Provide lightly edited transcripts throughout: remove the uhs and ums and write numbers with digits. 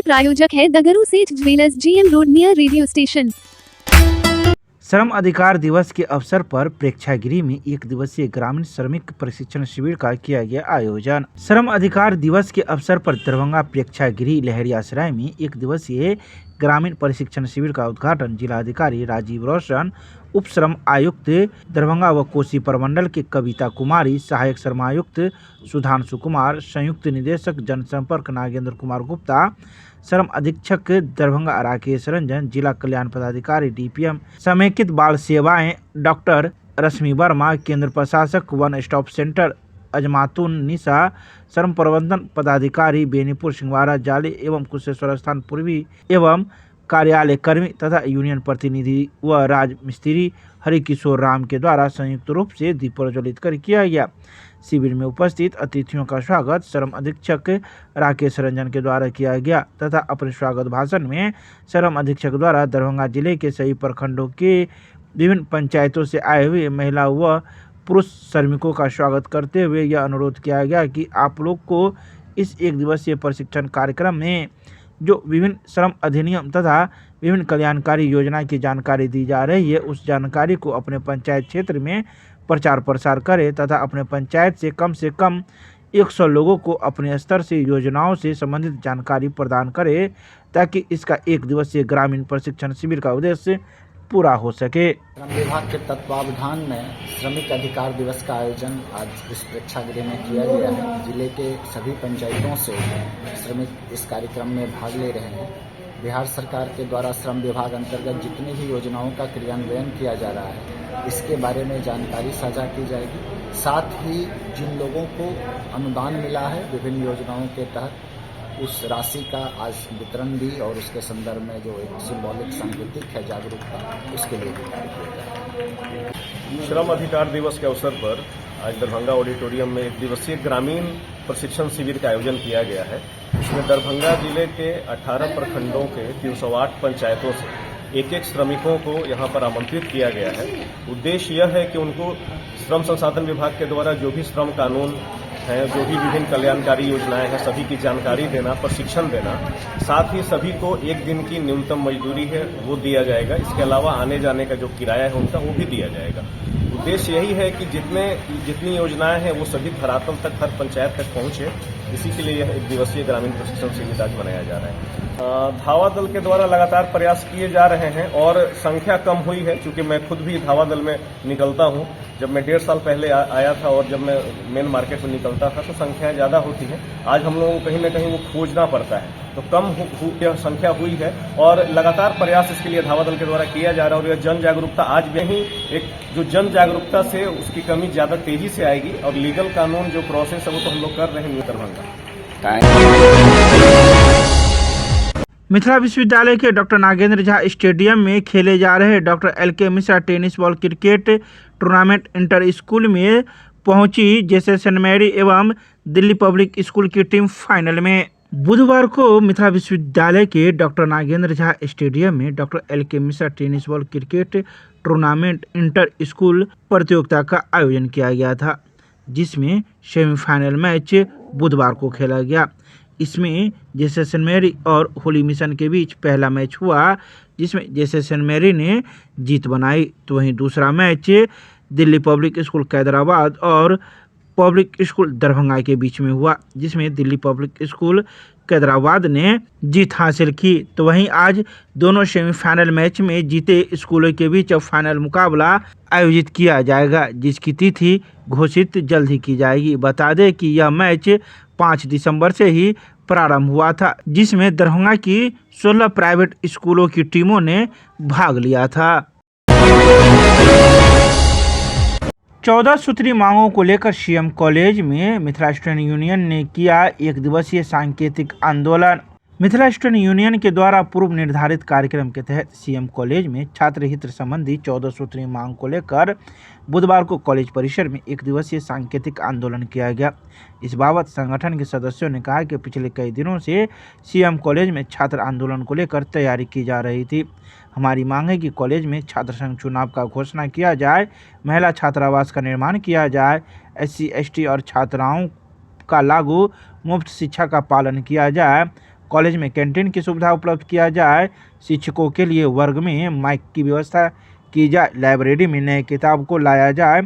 प्रायोजक है दगरू सेठ jewellers, GM road, near radio station. श्रम अधिकार दिवस के अवसर पर प्रेक्षागृह में एक दिवसीय ग्रामीण श्रमिक प्रशिक्षण शिविर का किया गया आयोजन। श्रम अधिकार दिवस के अवसर पर दरभंगा प्रेक्षागृह लहरियासराय में एक दिवसीय ग्रामीण प्रशिक्षण शिविर का उद्घाटन जिलाधिकारी राजीव रोशन, उप श्रम आयुक्त दरभंगा व कोसी प्रमंडल के कविता कुमारी, सहायक श्रम आयुक्त सुधांशु कुमार, संयुक्त निदेशक जनसंपर्क नागेंद्र कुमार गुप्ता, श्रम अधीक्षक दरभंगा राकेश रंजन, जिला कल्याण पदाधिकारी DPM समेकित बाल सेवाएं डॉक्टर रश्मि वर्मा, केंद्र प्रशासक वन स्टॉप सेंटर अजमातुन निशा, श्रम प्रबंधन पदाधिकारी बेनीपुर सिंहवारा जाली एवं कुशेश्वर स्थान पूर्वी एवं कार्यालय कर्मी तथा यूनियन प्रतिनिधि व राज मिस्त्री हरिकिशोर राम के द्वारा संयुक्त रूप से दीप प्रज्वलित कर किया गया। शिविर में उपस्थित अतिथियों का स्वागत श्रम अधीक्षक राकेश रंजन के द्वारा किया गया तथा अपने स्वागत भाषण में श्रम अधीक्षक द्वारा दरभंगा जिले के सभी प्रखंडों के विभिन्न पंचायतों से आए हुए महिला व पुरुष श्रमिकों का स्वागत करते हुए यह अनुरोध किया गया कि आप लोग को इस एक दिवसीय प्रशिक्षण कार्यक्रम में जो विभिन्न श्रम अधिनियम तथा विभिन्न कल्याणकारी योजना की जानकारी दी जा रही है, उस जानकारी को अपने पंचायत क्षेत्र में प्रचार प्रसार करें तथा अपने पंचायत से कम 100 लोगों को अपने स्तर से योजनाओं से संबंधित जानकारी प्रदान करें ताकि इसका एक दिवसीय ग्रामीण प्रशिक्षण शिविर का उद्देश्य पूरा हो सके। श्रम विभाग के तत्वावधान में श्रमिक अधिकार दिवस का आयोजन आज इस प्रेक्षागृह में किया गया है। जिले के सभी पंचायतों से श्रमिक इस कार्यक्रम में भाग ले रहे हैं। बिहार सरकार के द्वारा श्रम विभाग अंतर्गत जितनी भी योजनाओं का क्रियान्वयन किया जा रहा है, इसके बारे में जानकारी साझा की जाएगी। साथ ही जिन लोगों को अनुदान मिला है विभिन्न योजनाओं के तहत, उस राशि का आज वितरण भी और उसके संदर्भ में जो एक सिंबॉलिक सांकेतिक है जागरूकता, उसके लिए भी कार्य किया जाएगा। श्रम अधिकार दिवस के अवसर पर आज दरभंगा ऑडिटोरियम में एक दिवसीय ग्रामीण प्रशिक्षण शिविर का आयोजन किया गया है। इसमें दरभंगा जिले के 18 प्रखंडों के 308 पंचायतों से एक श्रमिकों को यहां पर आमंत्रित किया गया है। उद्देश्य यह है कि उनको श्रम संसाधन विभाग के द्वारा जो भी श्रम कानून है, जो भी विभिन्न कल्याणकारी योजनाएं हैं, सभी की जानकारी देना, प्रशिक्षण देना, साथ ही सभी को एक दिन की न्यूनतम मजदूरी है वो दिया जाएगा। इसके अलावा आने जाने का जो किराया है उनका वो भी दिया जाएगा। उद्देश्य यही है कि जितनी योजनाएं हैं वो सभी धरातल तक, हर पंचायत तक पहुंचे। इसी के लिए यह एक दिवसीय ग्रामीण प्रशिक्षण शिविर आज मनाया जा रहा है। धावा दल के द्वारा लगातार प्रयास किए जा रहे हैं और संख्या कम हुई है, क्योंकि मैं खुद भी धावा दल में निकलता हूं। जब मैं 1.5 साल पहले आया था और जब मैं मेन मार्केट में निकलता था तो संख्या ज्यादा होती है। आज हम लोगों को कहीं न कहीं वो खोजना पड़ता है, तो कम यह संख्या हुई है और लगातार प्रयास इसके लिए धावा दल के द्वारा किया जा रहा है। और यह जन जागरूकता आज भी नहीं, एक जो जन जागरूकता से उसकी कमी ज्यादा तेजी से आएगी और लीगल कानून जो प्रोसेस है वो तो हम लोग कर रहे हैं दरभंगा। मिथिला विश्वविद्यालय के डॉक्टर नागेंद्र झा स्टेडियम में खेले जा रहे doctor LK Mishra tennis ball cricket tournament inter school में पहुंची जेसे सेंट मैरी एवं दिल्ली पब्लिक स्कूल की टीम फाइनल में। बुधवार को मिथिला विश्वविद्यालय के डॉक्टर नागेंद्र झा स्टेडियम में doctor LK Mishra tennis ball cricket tournament inter school प्रतियोगिता का आयोजन किया गया था, जिसमें सेमीफाइनल मैच बुधवार को खेला गया। इसमें जेसे सेंट मैरी और होली मिशन के बीच पहला मैच हुआ, जिसमें जेसे सेंट मैरी ने जीत बनाई, तो वहीं दूसरा मैच दिल्ली पब्लिक स्कूल कैदराबाद और पब्लिक स्कूल दरभंगा के बीच में हुआ, जिसमें दिल्ली पब्लिक स्कूल कैदराबाद ने जीत हासिल की। तो वहीं आज दोनों सेमीफाइनल मैच में जीते स्कूलों के बीच अब फाइनल मुकाबला आयोजित किया जाएगा, जिसकी तिथि घोषित जल्द ही की जाएगी। बता दें कि यह मैच 5 दिसंबर से ही प्रारंभ हुआ था, जिसमें दरभंगा की 16 प्राइवेट स्कूलों की टीमों ने भाग लिया था। 14 सूत्री मांगों को लेकर CM कॉलेज में मिथिला स्टूडेंट यूनियन ने किया एक दिवसीय सांकेतिक आंदोलन। मिथिला स्टूडेंट यूनियन के द्वारा पूर्व निर्धारित कार्यक्रम के तहत CM कॉलेज में छात्र हित संबंधी 14 सूत्री मांग को लेकर बुधवार को कॉलेज परिसर में एक दिवसीय सांकेतिक आंदोलन किया गया। इस बाबत संगठन के सदस्यों ने कहा कि पिछले कई दिनों से CM कॉलेज में छात्र आंदोलन को लेकर तैयारी की जा रही थी। हमारी मांग है कि कॉलेज में छात्र संघ चुनाव का घोषणा किया जाए, महिला छात्रावास का निर्माण किया जाए, SC ST और छात्राओं का लागू मुफ्त शिक्षा का पालन किया जाए, कॉलेज में कैंटीन की सुविधा उपलब्ध किया जाए, शिक्षकों के लिए वर्ग में माइक की व्यवस्था की जाए, लाइब्रेरी में नए किताब को लाया जाए,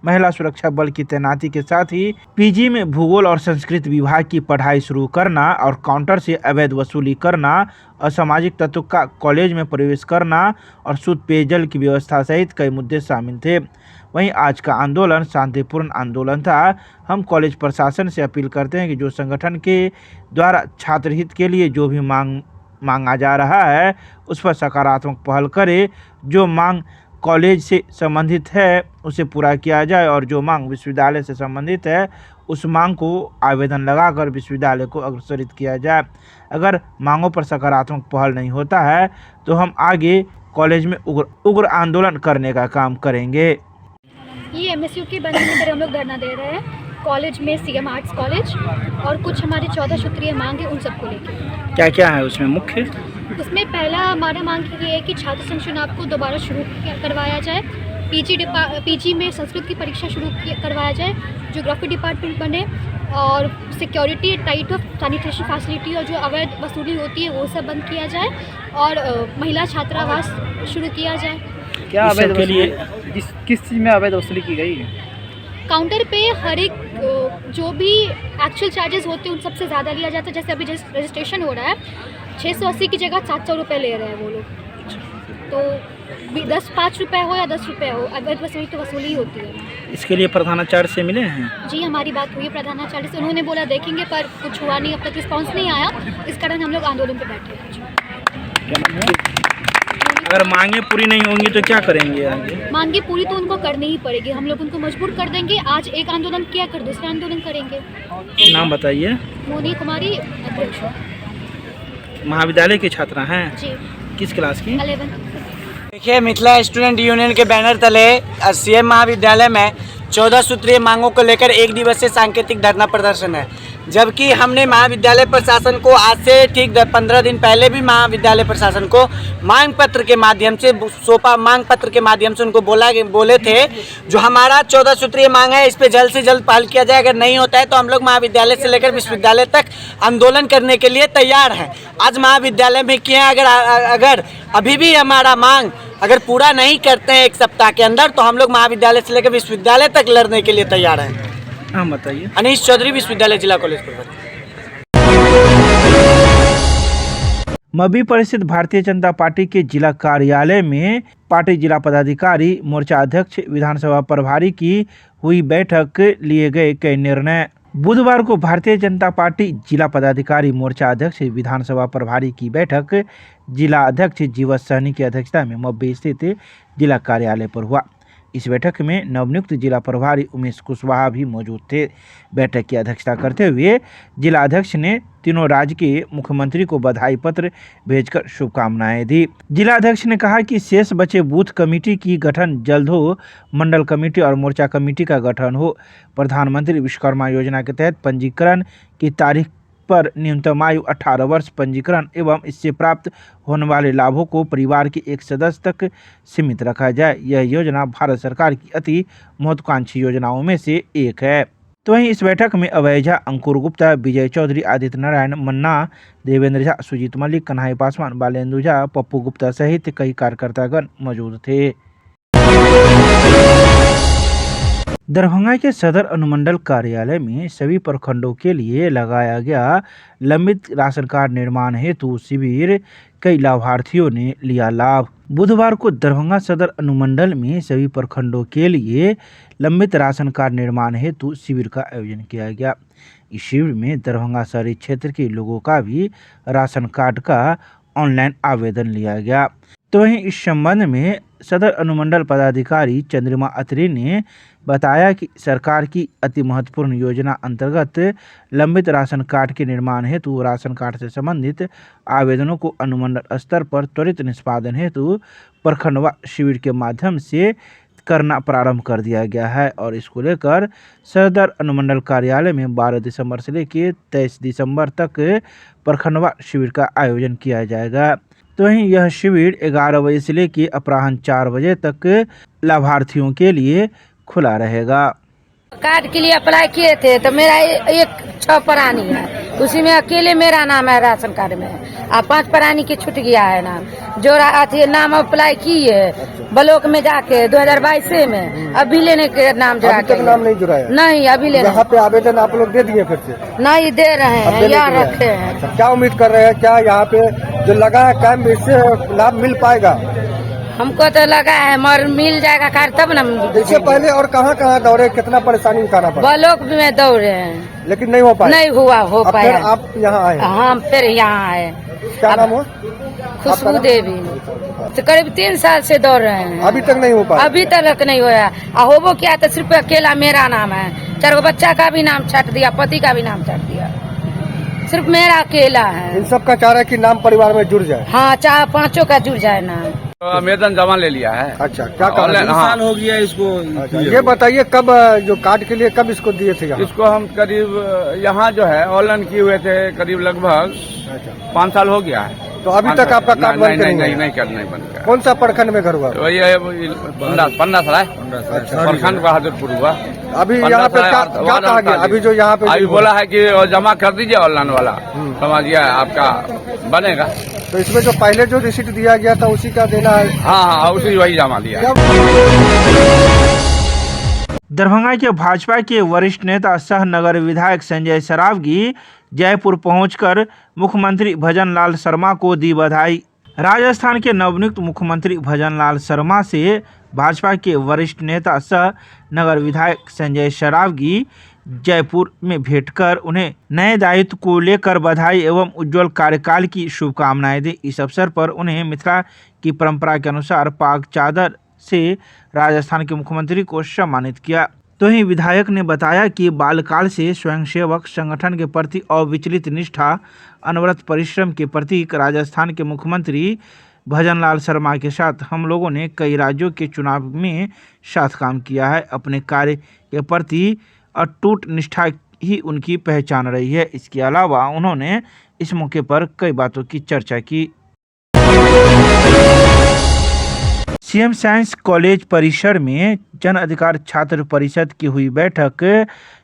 महिला सुरक्षा बल की तैनाती के साथ ही पीजी में भूगोल और संस्कृत विभाग की पढ़ाई शुरू करना और काउंटर से अवैध वसूली करना, असामाजिक तत्व का कॉलेज में प्रवेश करना और शुद्ध पेयजल की व्यवस्था सहित कई मुद्दे शामिल थे। वहीं आज का आंदोलन शांतिपूर्ण आंदोलन था। हम कॉलेज प्रशासन से अपील करते हैं कि जो संगठन के द्वारा छात्र हित के लिए जो भी मांगा जा रहा है उस पर सकारात्मक पहल करे। जो मांग कॉलेज से संबंधित है उसे पूरा किया जाए और जो मांग विश्वविद्यालय से संबंधित है उस मांग को आवेदन लगाकर विश्वविद्यालय को अग्रसरित किया जाए। अगर मांगों पर सकारात्मक पहल नहीं होता है तो हम आगे कॉलेज में उग्र आंदोलन करने का काम करेंगे। ये एमएसयू के बनने की तरह हम लोग धरना दे रहे हैं कॉलेज में, सीएम आर्ट्स कॉलेज, और कुछ हमारी 14 सूत्रीय मांग है उन सबको लेकर। क्या क्या है उसमें मुख्य? उसमें पहला हमारा मांग ये है कि छात्र संघ चुनाव को दोबारा शुरू करवाया जाए, पीजी में संस्कृत की परीक्षा शुरू करवाया जाए, ज्योग्राफी डिपार्टमेंट बने और security tight of sanitation facility और जो अवैध वसूली होती है वो सब बंद किया जाए और महिला छात्रावास शुरू किया जाए। क्या अवैध के लिए किस चीज़ में अवैध वसूली की गई है? काउंटर पे हर एक जो भी एक्चुअल चार्जेस होते हैं उन सबसे ज़्यादा लिया जाता है। जैसे अभी रजिस्ट्रेशन हो रहा है 680 की जगह 700 रुपये ले रहे हैं वो लोग। तो 5 रुपये हो या 10 रुपये हो, अवैध वसूली तो वसूली होती है। इसके लिए प्रधानाचार्य से मिले हैं? जी, हमारी बात हुई प्रधानाचार्य से, उन्होंने बोला देखेंगे, पर कुछ हुआ नहीं, अब तक रिस्पॉन्स नहीं आया। इस कारण हम लोग आंदोलन पर बैठे हैं। अगर मांगे पूरी नहीं होंगी तो क्या करेंगे आगे? मांगे पूरी तो उनको करनी ही पड़ेगी। हम लोग उनको मजबूर कर देंगे। आज एक आंदोलन किया, कर दूसरा आंदोलन करेंगे। नाम बताइए। मोनी कुमारी, अध्यक्ष। महाविद्यालय की छात्रा हैं? जी। किस क्लास की? 11। देखिए, मिथिला स्टूडेंट यूनियन के बैनर तले सीएम महाविद्यालय में 14 सूत्रीय मांगों को लेकर एक दिवसीय सांकेतिक धरना प्रदर्शन है। जबकि हमने महाविद्यालय प्रशासन को आज से ठीक 15 दिन पहले भी महाविद्यालय प्रशासन को मांग पत्र के माध्यम से उनको बोले थे जो हमारा 14 सूत्रीय मांग है इस पे जल्द से जल्द पहल किया जाए। अगर नहीं होता है तो हम लोग महाविद्यालय से लेकर विश्वविद्यालय तक आंदोलन करने के लिए तैयार हैं। आज महाविद्यालय में किए, अगर अभी भी हमारा मांग अगर पूरा नहीं करते हैं एक सप्ताह के अंदर तो हम लोग महाविद्यालय से लेकर विश्वविद्यालय तक लड़ने के लिए तैयार हैं। नाम बताइए। अनीश चौधरी, विश्वविद्यालय जिला कॉलेज प्रबंधक। मब्बी परिषद भारतीय जनता पार्टी के जिला कार्यालय में पार्टी जिला पदाधिकारी, मोर्चा अध्यक्ष, विधानसभा प्रभारी की हुई बैठक, लिए गए कई निर्णय। बुधवार को भारतीय जनता पार्टी जिला पदाधिकारी, मोर्चा अध्यक्ष, विधानसभा प्रभारी की बैठक जिला अध्यक्ष जीवत सहनी की अध्यक्षता में मब्बी स्थित जिला कार्यालय पर हुआ। इस बैठक में नवनियुक्त जिला प्रभारी उमेश कुशवाहा भी मौजूद थे। बैठक की अध्यक्षता करते हुए जिला अध्यक्ष ने तीनों राज्य के मुख्यमंत्री को बधाई पत्र भेजकर शुभकामनाएं दी। जिला अध्यक्ष ने कहा कि शेष बचे बूथ कमेटी की गठन जल्द हो, मंडल कमेटी और मोर्चा कमेटी का गठन हो। प्रधानमंत्री विश्वकर्मा योजना के तहत पंजीकरण की तारीख पर न्यूनतम आयु 18 वर्ष, पंजीकरण एवं इससे प्राप्त होने वाले लाभों को परिवार के एक सदस्य तक सीमित रखा जाए। यह योजना भारत सरकार की अति महत्वाकांक्षी योजनाओं में से एक है। तो वहीं इस बैठक में अभय झा, अंकुर गुप्ता, विजय चौधरी, आदित्य नारायण, मन्ना, देवेंद्र झा, सुजीत मलिक, कन्हैया पासवान, बालेंदु झा, पप्पू गुप्ता सहित कई कार्यकर्तागण मौजूद थे। दरभंगा के सदर अनुमंडल कार्यालय में सभी प्रखंडों के लिए लगाया गया लंबित राशन कार्ड निर्माण हेतु शिविर, कई लाभार्थियों ने लिया लाभ। बुधवार को दरभंगा सदर अनुमंडल में सभी प्रखंडों के लिए लंबित राशन कार्ड निर्माण हेतु शिविर का आयोजन किया गया। इस शिविर में दरभंगा शहरी क्षेत्र के लोगों का भी राशन कार्ड का ऑनलाइन आवेदन लिया गया। तो वहीं इस संबंध में सदर अनुमंडल पदाधिकारी चंद्रिमा अत्री ने बताया कि सरकार की अति महत्वपूर्ण योजना अंतर्गत लंबित राशन कार्ड के निर्माण हेतु राशन कार्ड से संबंधित आवेदनों को अनुमंडल स्तर पर त्वरित निष्पादन हेतु प्रखंडवार शिविर के माध्यम से करना प्रारंभ कर दिया गया है और इसको लेकर सदर अनुमंडल कार्यालय में 12 दिसंबर से लेकर 23 दिसंबर तक प्रखंडवार शिविर का आयोजन किया जाएगा। तो वहीं यह शिविर 11 बजे से लेकर अपराह्न 4 बजे तक लाभार्थियों के लिए खुला रहेगा। कार्ड के लिए अप्लाई किए थे तो मेरा एक 6 प्राणी है, उसी में अकेले मेरा नाम है राशन कार्ड में। अब 5 प्राणी के छूट गया है नाम, जो अथी नाम अप्लाई की है ब्लॉक में जाके 2022 में, अभी लेने के नाम जुड़ा के नाम नहीं जुड़ा है। नहीं अभी लेने यहाँ पे आवेदन आप लोग दे दिए फिर से? नहीं दे रहे हैं, यहाँ रखे हैं। अच्छा, क्या उम्मीद कर रहे हैं, क्या यहाँ पे जो लगा है कैंप इससे लाभ मिल पाएगा? हमको तो लगा है मर मिल जाएगा कार्ड तब ना। इससे पहले और कहाँ दौड़े, कितना परेशानी उठाना पड़ा? ब्लॉक में दौड़े हैं लेकिन नहीं हो पाया। नहीं हो पाया। फिर आप यहाँ आए? हम फिर यहाँ आए। क्या नाम हो? खुशबू देवी। तो करीब 3 साल से दौड़ रहे हैं, अभी तक नहीं हो पाया? अभी तक नहीं होया। होबो क्या तो सिर्फ अकेला मेरा नाम है, 4 बच्चा का भी नाम छाट दिया, पति का भी नाम छाट दिया, सिर्फ मेरा अकेला है। इन सब का चाह रहा है कि नाम परिवार में जुड़ जाए। हाँ, 4-5 का जुड़ जाए नाम। आवेदन जमा ले लिया है। अच्छा, क्या ऑनलाइन साल हो गया इसको। अच्छा, ये बताइए कब जो कार्ड के लिए कब इसको दिए थे? इसको हम करीब यहाँ जो है ऑनलाइन किए हुए थे, करीब लगभग 5 साल हो गया है। तो अभी तक आपका कार्ड बन नहीं बन गया। कौन सा प्रखंड में घर हुआ? तो ये 15 साल है। प्रखंड बहादुरपुर हुआ। अभी यहाँ पे क्या कहा गया? अभी जो यहाँ पे अभी बोला है कि जमा कर दीजिए ऑनलाइन वाला, समझिए आपका बनेगा। तो इसमें जो पहले जो रिसीट दिया गया था उसी का देना है? हाँ, उसी वही जमा दिया। दरभंगा के भाजपा के वरिष्ठ नेता सह नगर विधायक संजय सरावगी जयपुर पहुंचकर मुख्यमंत्री भजनलाल शर्मा को दी बधाई। राजस्थान के नवनियुक्त मुख्यमंत्री भजनलाल शर्मा से भाजपा के वरिष्ठ नेता सह नगर विधायक संजय सरावगी जयपुर में भेंट कर उन्हें नए दायित्व को लेकर बधाई एवं उज्जवल कार्यकाल की शुभकामनाएं दी। इस अवसर पर उन्हें मिथिला की परंपरा के अनुसार पाक चादर से राजस्थान के मुख्यमंत्री को सम्मानित किया। तो ही विधायक ने बताया कि बालकाल से स्वयंसेवक संगठन के प्रति अविचलित निष्ठा, अनवरत परिश्रम के प्रतीक राजस्थान के मुख्यमंत्री भजनलाल शर्मा के साथ हम लोगों ने कई राज्यों के चुनाव में साथ काम किया है। अपने कार्य के प्रति अटूट निष्ठा ही उनकी पहचान रही है। इसके अलावा उन्होंने इस मौके पर कई बातों की चर्चा की। सीएम साइंस कॉलेज परिसर में जन अधिकार छात्र परिषद की हुई बैठक।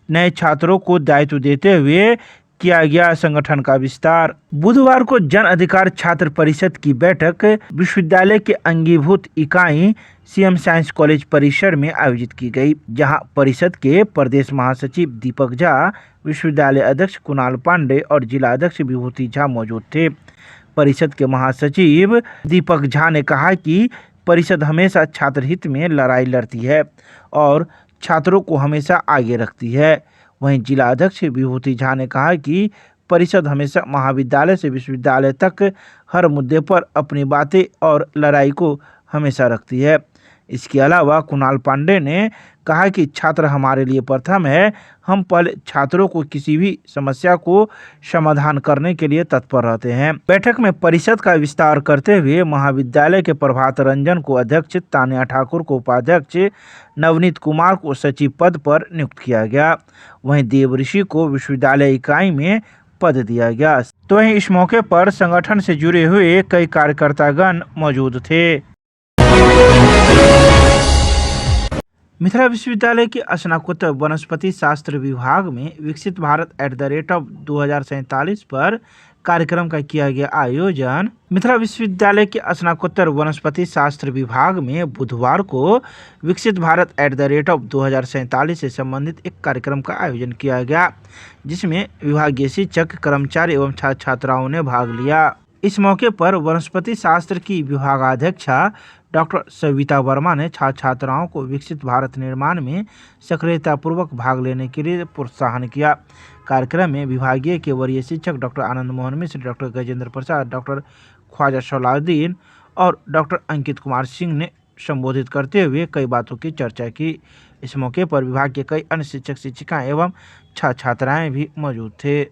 नए छात्रों को दायित्व देते हुए किया गया संगठन का विस्तार। बुधवार को जन अधिकार छात्र परिषद की बैठक विश्वविद्यालय के अंगीभूत इकाई सीएम साइंस कॉलेज परिसर में आयोजित की गई, जहां परिषद के प्रदेश महासचिव दीपक झा, विश्वविद्यालय अध्यक्ष कुणाल पांडे और जिला अध्यक्ष विभूति झा मौजूद थे। परिषद के महासचिव दीपक झा ने कहा कि परिषद हमेशा छात्र हित में लड़ाई लड़ती है और छात्रों को हमेशा आगे रखती है। वहीं जिला अध्यक्ष विभूति झा ने कहा कि परिषद हमेशा महाविद्यालय से विश्वविद्यालय तक हर मुद्दे पर अपनी बातें और लड़ाई को हमेशा रखती है। इसके अलावा कुणाल पांडे ने कहा कि छात्र हमारे लिए प्रथम है। हम पहले छात्रों को किसी भी समस्या को समाधान करने के लिए तत्पर रहते हैं। बैठक में परिषद का विस्तार करते हुए महाविद्यालय के प्रभात रंजन को अध्यक्ष, तान्या ठाकुर को उपाध्यक्ष, नवनीत कुमार को सचिव पद पर नियुक्त किया गया। वहीं देवऋषि को विश्वविद्यालय इकाई में पद दिया गया। तो वहीं इस मौके पर संगठन से जुड़े हुए कई कार्यकर्तागण मौजूद थे। मिथिला विश्वविद्यालय के स्नातकोत्तर वनस्पति शास्त्र विभाग में विकसित भारत @2047 पर कार्यक्रम का किया गया आयोजन। मिथिला विश्वविद्यालय के स्नातकोत्तर वनस्पति शास्त्र विभाग में बुधवार को विकसित भारत @2047 से संबंधित एक कार्यक्रम का आयोजन किया गया, जिसमें विभागीय शिक्षक, कर्मचारी एवं छात्र छात्राओं ने भाग लिया। इस मौके पर वनस्पति शास्त्र की विभागाध्यक्षा डॉक्टर सविता वर्मा ने छात्र छात्राओं को विकसित भारत निर्माण में सक्रियतापूर्वक भाग लेने के लिए प्रोत्साहन किया। कार्यक्रम में विभागीय के वरीय शिक्षक डॉक्टर आनंद मोहन मिश्र, डॉक्टर गजेंद्र प्रसाद, डॉक्टर ख्वाजा सलाउद्दीन और डॉक्टर अंकित कुमार सिंह ने संबोधित करते हुए कई बातों की चर्चा की। इस मौके पर विभाग के कई अन्य शिक्षक, शिक्षिकाएं एवं छात्र छात्राएं भी मौजूद थे।